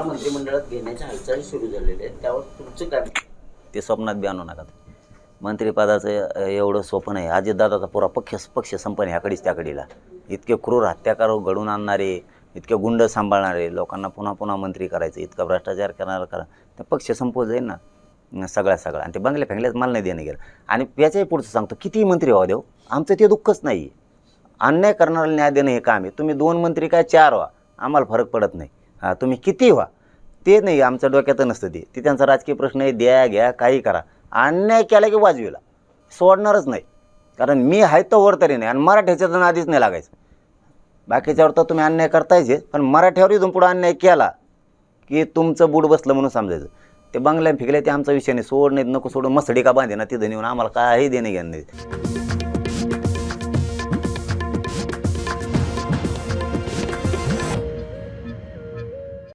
त्यांना मंत्रिमंडळात घेण्याच्या हालचाली सुरू झालेल्या आहेत, त्यावर तुमचं काय? ते स्वप्नात बी आणू नका. मंत्रिपदाचं एवढं स्वप्न आहे. अजितदादाचा पुरा पक्ष संपन्न ह्याकडेच त्याकडेला. इतके क्रूर हत्याकार घडून आणणारे, इतके गुंड सांभाळणारे, लोकांना पुन्हा पुन्हा मंत्री करायचं, इतका भ्रष्टाचार करणार करा, ते पक्ष संपवत जाईल ना सगळा. आणि ते बंगल्या फेंगल्याच मला नाही देणं गेलं. आणि याच्याही पुढचं सांगतो, कितीही मंत्री व्हा देऊ, आमचं ते दुःखच नाही. अन्याय करणाऱ्याला न्याय देणं हे काम आहे. तुम्ही 2 मंत्री काय 4 व्हा, आम्हाला फरक पडत नाही. हां, तुम्ही किती व्हा ते नाही, आमच्या डोक्यात नसतं ते त्यांचा राजकीय प्रश्न आहे. द्या घ्या काही करा, अन्याय केला की वाजवीला सोडणारच नाही. कारण मी आहे तर वर तरी नाही, आणि मराठ्याच्या तर आधीच नाही लागायचं. बाकीच्यावर तर तुम्ही अन्याय करतायचे, पण मराठ्यावर इथून पुढं अन्याय केला की तुमचं बूड बसलं म्हणून समजायचं. ते बंगल्या फिकले ते आमचा विषय नाही. सोड नाही नको सोडून मसडी का बांधे ना तिथं नेऊन, आम्हाला काही देणे घेणं नाही.